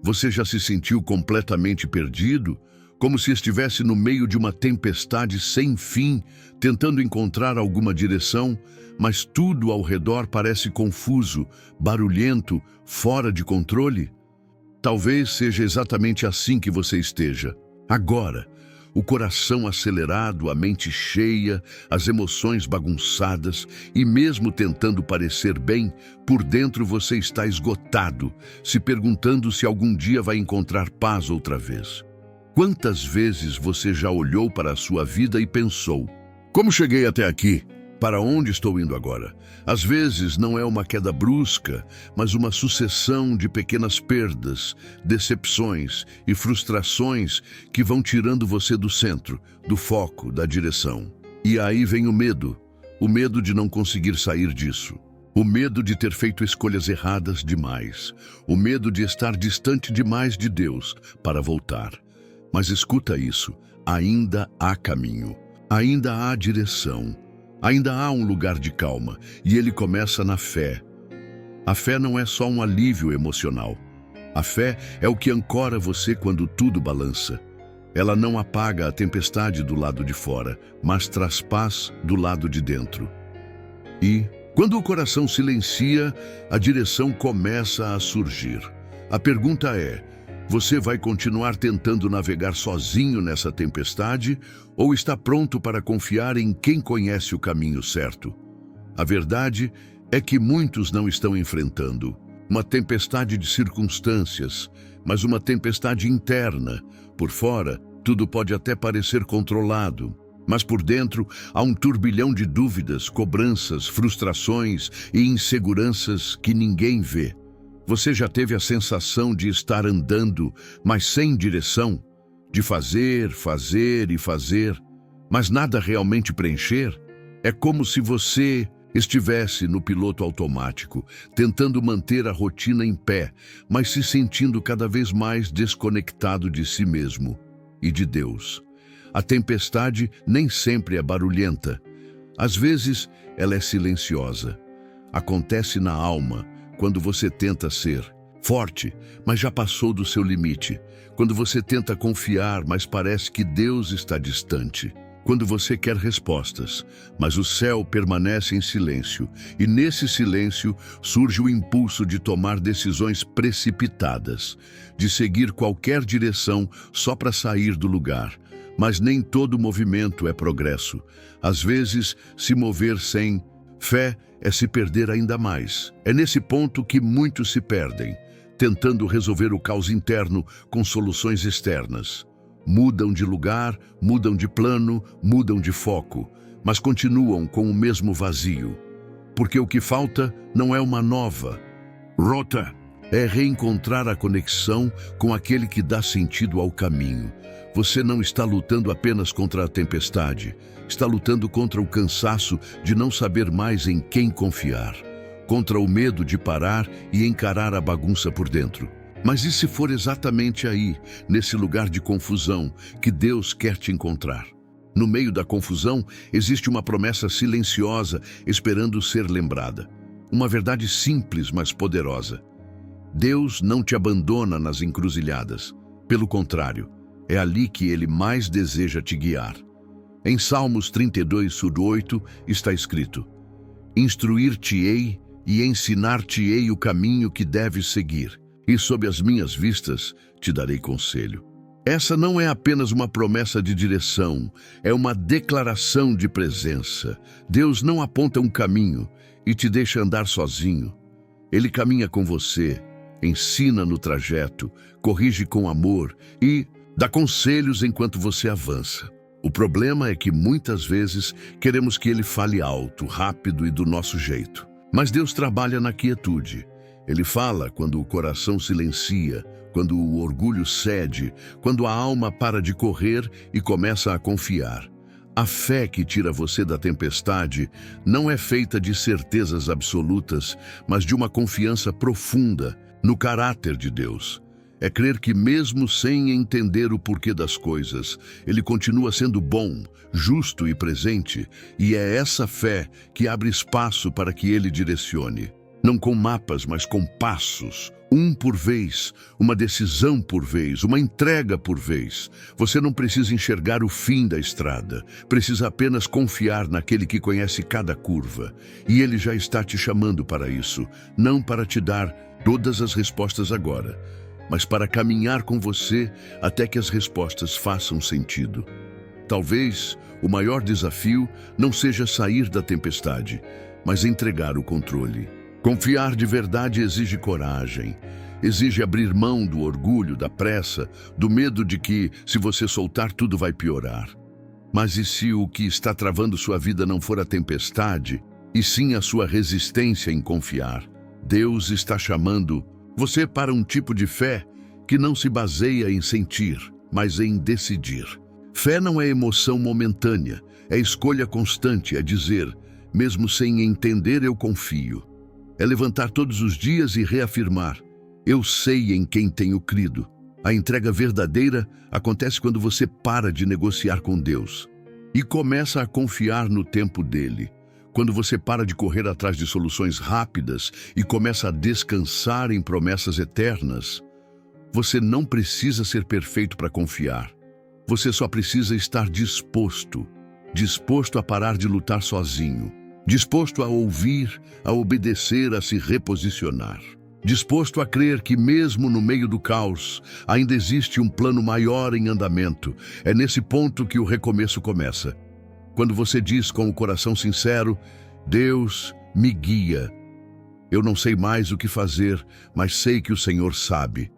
Você já se sentiu completamente perdido? Como se estivesse no meio de uma tempestade sem fim, tentando encontrar alguma direção, mas tudo ao redor parece confuso, barulhento, fora de controle? Talvez seja exatamente assim que você esteja. Agora, o coração acelerado, a mente cheia, as emoções bagunçadas e mesmo tentando parecer bem, por dentro você está esgotado, se perguntando se algum dia vai encontrar paz outra vez. Quantas vezes você já olhou para a sua vida e pensou: como cheguei até aqui? Para onde estou indo agora? Às vezes não é uma queda brusca, mas uma sucessão de pequenas perdas, decepções e frustrações que vão tirando você do centro, do foco, da direção. E aí vem o medo de não conseguir sair disso. O medo de ter feito escolhas erradas demais. O medo de estar distante demais de Deus para voltar. Mas escuta isso, ainda há caminho, ainda há direção. Ainda há um lugar de calma, e ele começa na fé. A fé não é só um alívio emocional. A fé é o que ancora você quando tudo balança. Ela não apaga a tempestade do lado de fora, mas traz paz do lado de dentro. E, quando o coração silencia, a direção começa a surgir. A pergunta é: você vai continuar tentando navegar sozinho nessa tempestade ou está pronto para confiar em quem conhece o caminho certo? A verdade é que muitos não estão enfrentando uma tempestade de circunstâncias, mas uma tempestade interna. Por fora, tudo pode até parecer controlado, mas por dentro há um turbilhão de dúvidas, cobranças, frustrações e inseguranças que ninguém vê. Você já teve a sensação de estar andando, mas sem direção? De fazer, fazer e fazer, mas nada realmente preencher? É como se você estivesse no piloto automático, tentando manter a rotina em pé, mas se sentindo cada vez mais desconectado de si mesmo e de Deus. A tempestade nem sempre é barulhenta. Às vezes, ela é silenciosa. Acontece na alma, quando você tenta ser forte, mas já passou do seu limite. Quando você tenta confiar, mas parece que Deus está distante. Quando você quer respostas, mas o céu permanece em silêncio. E nesse silêncio surge o impulso de tomar decisões precipitadas, de seguir qualquer direção só para sair do lugar. Mas nem todo movimento é progresso. Às vezes, se mover sem fé é se perder ainda mais. É nesse ponto que muitos se perdem, tentando resolver o caos interno com soluções externas. Mudam de lugar, mudam de plano, mudam de foco, mas continuam com o mesmo vazio. Porque o que falta não é uma nova rota, é reencontrar a conexão com aquele que dá sentido ao caminho. Você não está lutando apenas contra a tempestade, está lutando contra o cansaço de não saber mais em quem confiar, contra o medo de parar e encarar a bagunça por dentro. Mas e se for exatamente aí, nesse lugar de confusão, que Deus quer te encontrar? No meio da confusão, existe uma promessa silenciosa esperando ser lembrada. Uma verdade simples, mas poderosa. Deus não te abandona nas encruzilhadas. Pelo contrário, é ali que Ele mais deseja te guiar. Em Salmos 32:8 está escrito: instruir-te-ei e ensinar-te-ei o caminho que deves seguir, e sob as minhas vistas te darei conselho. Essa não é apenas uma promessa de direção, é uma declaração de presença. Deus não aponta um caminho e te deixa andar sozinho. Ele caminha com você, ensina no trajeto, corrige com amor e dá conselhos enquanto você avança. O problema é que muitas vezes queremos que Ele fale alto, rápido e do nosso jeito. Mas Deus trabalha na quietude. Ele fala quando o coração silencia, quando o orgulho cede, quando a alma para de correr e começa a confiar. A fé que tira você da tempestade não é feita de certezas absolutas, mas de uma confiança profunda no caráter de Deus. É crer que mesmo sem entender o porquê das coisas, Ele continua sendo bom, justo e presente, e é essa fé que abre espaço para que Ele direcione. Não com mapas, mas com passos, um por vez, uma decisão por vez, uma entrega por vez. Você não precisa enxergar o fim da estrada, precisa apenas confiar naquele que conhece cada curva. E ele já está te chamando para isso, não para te dar todas as respostas agora, mas para caminhar com você até que as respostas façam sentido. Talvez o maior desafio não seja sair da tempestade, mas entregar o controle. Confiar de verdade exige coragem, exige abrir mão do orgulho, da pressa, do medo de que, se você soltar, tudo vai piorar. Mas e se o que está travando sua vida não for a tempestade, e sim a sua resistência em confiar? Deus está chamando você para um tipo de fé que não se baseia em sentir, mas em decidir. Fé não é emoção momentânea, é escolha constante, é dizer, mesmo sem entender, eu confio. É levantar todos os dias e reafirmar, eu sei em quem tenho crido. A entrega verdadeira acontece quando você para de negociar com Deus e começa a confiar no tempo dele. Quando você para de correr atrás de soluções rápidas e começa a descansar em promessas eternas. Você não precisa ser perfeito para confiar. Você só precisa estar disposto a parar de lutar sozinho. Disposto a ouvir, a obedecer, a se reposicionar. Disposto a crer que mesmo no meio do caos, ainda existe um plano maior em andamento. É nesse ponto que o recomeço começa. Quando você diz com o coração sincero, Deus me guia. Eu não sei mais o que fazer, mas sei que o Senhor sabe.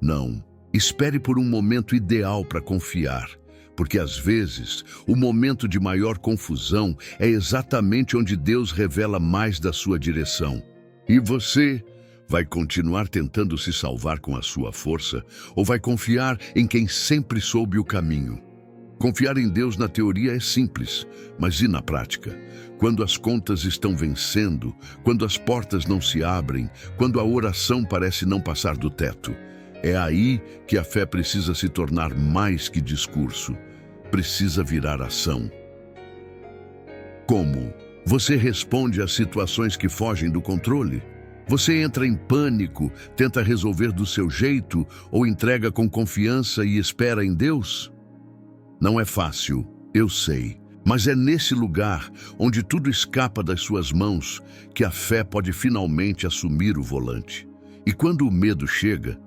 Não, espere por um momento ideal para confiar. Porque às vezes, o momento de maior confusão é exatamente onde Deus revela mais da sua direção. E você vai continuar tentando se salvar com a sua força ou vai confiar em quem sempre soube o caminho? Confiar em Deus na teoria é simples, mas e na prática? Quando as contas estão vencendo, quando as portas não se abrem, quando a oração parece não passar do teto, é aí que a fé precisa se tornar mais que discurso. Precisa virar ação. Como? Você responde às situações que fogem do controle? Você entra em pânico, tenta resolver do seu jeito ou entrega com confiança e espera em Deus? Não é fácil, eu sei, mas é nesse lugar onde tudo escapa das suas mãos que a fé pode finalmente assumir o volante. E quando o medo chega,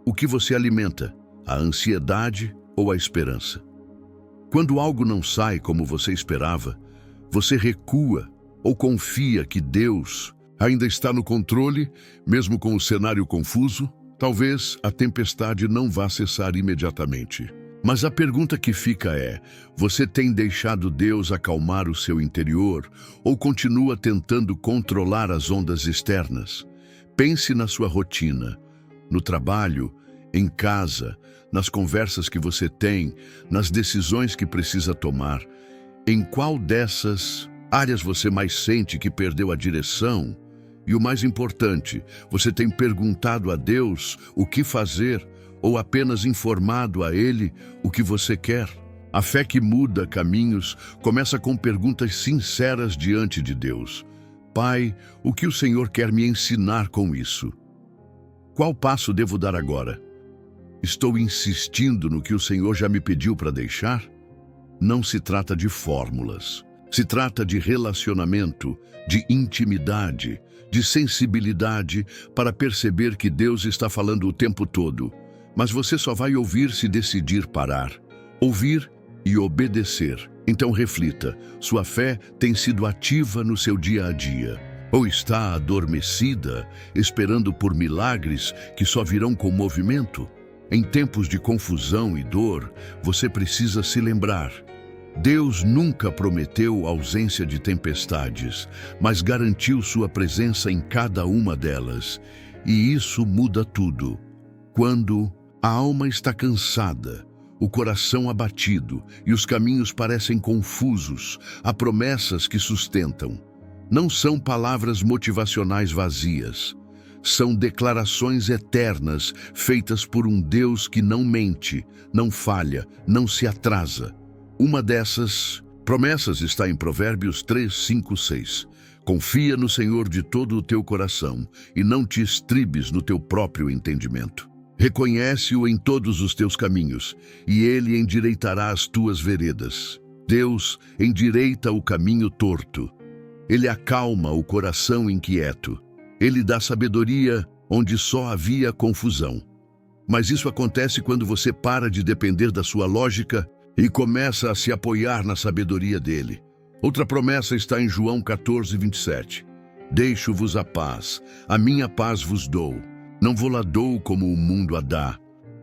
o que você alimenta? A ansiedade ou a esperança? Quando algo não sai como você esperava, você recua ou confia que Deus ainda está no controle, mesmo com o cenário confuso? Talvez a tempestade não vá cessar imediatamente. Mas a pergunta que fica é, você tem deixado Deus acalmar o seu interior ou continua tentando controlar as ondas externas? Pense na sua rotina, no trabalho, em casa, nas conversas que você tem, nas decisões que precisa tomar. Em qual dessas áreas você mais sente que perdeu a direção? E o mais importante, você tem perguntado a Deus o que fazer ou apenas informado a Ele o que você quer? A fé que muda caminhos começa com perguntas sinceras diante de Deus. Pai, o que o Senhor quer me ensinar com isso? Qual passo devo dar agora? Estou insistindo no que o Senhor já me pediu para deixar? Não se trata de fórmulas. Se trata de relacionamento, de intimidade, de sensibilidade para perceber que Deus está falando o tempo todo. Mas você só vai ouvir se decidir parar. Ouvir e obedecer. Então reflita, sua fé tem sido ativa no seu dia a dia? Ou está adormecida, esperando por milagres que só virão com movimento? Em tempos de confusão e dor, você precisa se lembrar. Deus nunca prometeu ausência de tempestades, mas garantiu sua presença em cada uma delas. E isso muda tudo. Quando a alma está cansada, o coração abatido e os caminhos parecem confusos, há promessas que sustentam. Não são palavras motivacionais vazias. São declarações eternas feitas por um Deus que não mente, não falha, não se atrasa. Uma dessas promessas está em Provérbios 3, 5, 6. Confia no Senhor de todo o teu coração e não te estribes no teu próprio entendimento. Reconhece-o em todos os teus caminhos, e ele endireitará as tuas veredas. Deus endireita o caminho torto. Ele acalma o coração inquieto. Ele dá sabedoria onde só havia confusão. Mas isso acontece quando você para de depender da sua lógica e começa a se apoiar na sabedoria dele. Outra promessa está em João 14:27. Deixo-vos a minha paz vos dou. Não vou-la dou como o mundo a dá.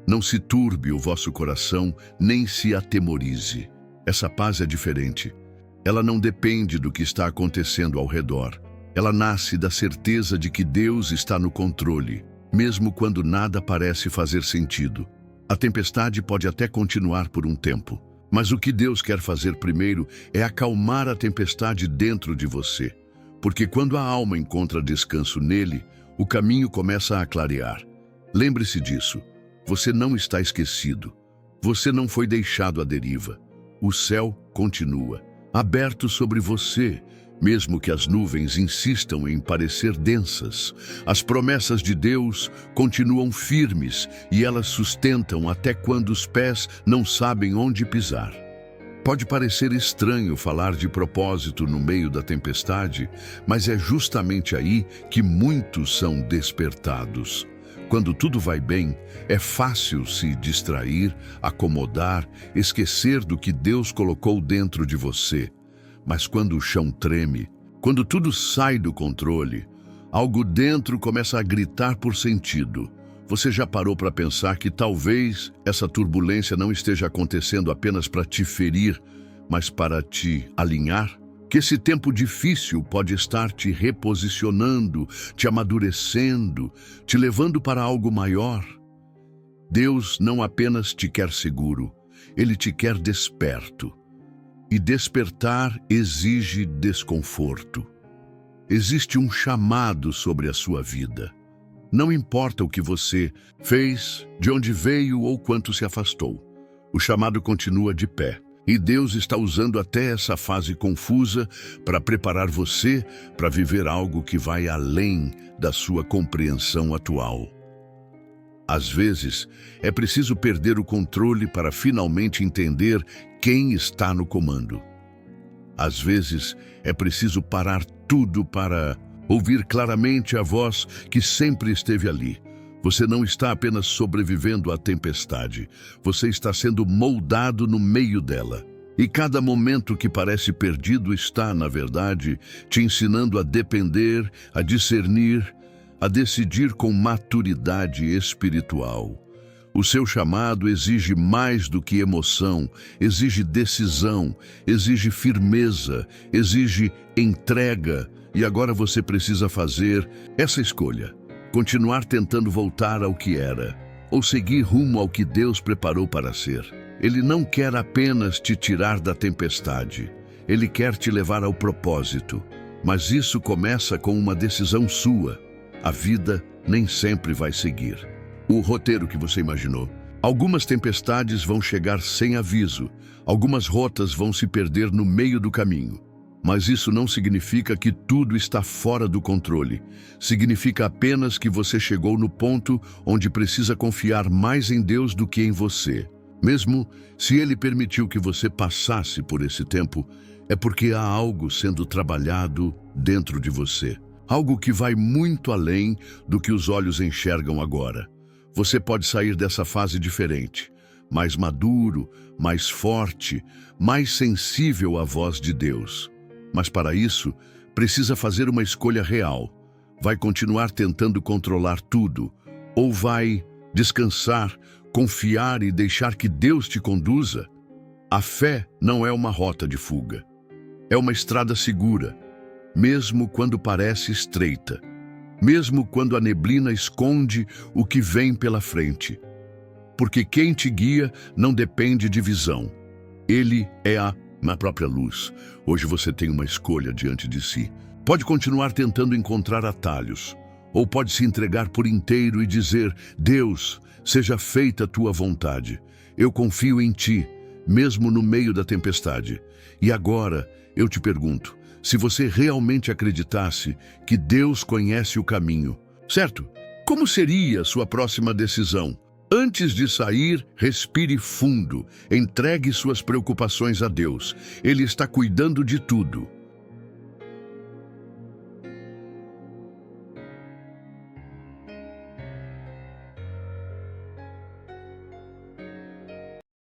Não se turbe o vosso coração, nem se atemorize. Essa paz é diferente. Ela não depende do que está acontecendo ao redor. Ela nasce da certeza de que Deus está no controle, mesmo quando nada parece fazer sentido. A tempestade pode até continuar por um tempo, mas o que Deus quer fazer primeiro é acalmar a tempestade dentro de você. Porque quando a alma encontra descanso nele, o caminho começa a clarear. Lembre-se disso. Você não está esquecido. Você não foi deixado à deriva. O céu continua, aberto sobre você, mesmo que as nuvens insistam em parecer densas. As promessas de Deus continuam firmes e elas sustentam até quando os pés não sabem onde pisar. Pode parecer estranho falar de propósito no meio da tempestade, mas é justamente aí que muitos são despertados. Quando tudo vai bem, é fácil se distrair, acomodar, esquecer do que Deus colocou dentro de você. Mas quando o chão treme, quando tudo sai do controle, algo dentro começa a gritar por sentido. Você já parou para pensar que talvez essa turbulência não esteja acontecendo apenas para te ferir, mas para te alinhar? Que esse tempo difícil pode estar te reposicionando, te amadurecendo, te levando para algo maior? Deus não apenas te quer seguro, Ele te quer desperto. E despertar exige desconforto. Existe um chamado sobre a sua vida. Não importa o que você fez, de onde veio ou quanto se afastou. O chamado continua de pé. E Deus está usando até essa fase confusa para preparar você para viver algo que vai além da sua compreensão atual. Às vezes, é preciso perder o controle para finalmente entender quem está no comando. Às vezes, é preciso parar tudo para ouvir claramente a voz que sempre esteve ali. Você não está apenas sobrevivendo à tempestade, você está sendo moldado no meio dela. E cada momento que parece perdido está, na verdade, te ensinando a depender, a discernir, a decidir com maturidade espiritual. O seu chamado exige mais do que emoção, exige decisão, exige firmeza, exige entrega. E agora você precisa fazer essa escolha. Continuar tentando voltar ao que era, ou seguir rumo ao que Deus preparou para ser. Ele não quer apenas te tirar da tempestade. Ele quer te levar ao propósito. Mas isso começa com uma decisão sua. A vida nem sempre vai seguir o roteiro que você imaginou. Algumas tempestades vão chegar sem aviso. Algumas rotas vão se perder no meio do caminho. Mas isso não significa que tudo está fora do controle. Significa apenas que você chegou no ponto onde precisa confiar mais em Deus do que em você. Mesmo se Ele permitiu que você passasse por esse tempo, é porque há algo sendo trabalhado dentro de você. Algo que vai muito além do que os olhos enxergam agora. Você pode sair dessa fase diferente, mais maduro, mais forte, mais sensível à voz de Deus. Mas para isso, precisa fazer uma escolha real. Vai continuar tentando controlar tudo, ou vai descansar, confiar e deixar que Deus te conduza? A fé não é uma rota de fuga. É uma estrada segura, mesmo quando parece estreita. Mesmo quando a neblina esconde o que vem pela frente. Porque quem te guia não depende de visão. Ele é a própria luz. Hoje você tem uma escolha diante de si. Pode continuar tentando encontrar atalhos, ou pode se entregar por inteiro e dizer: Deus, seja feita a tua vontade. Eu confio em ti, mesmo no meio da tempestade. E agora, eu te pergunto, se você realmente acreditasse que Deus conhece o caminho, certo? Como seria sua próxima decisão? Antes de sair, respire fundo, entregue suas preocupações a Deus. Ele está cuidando de tudo.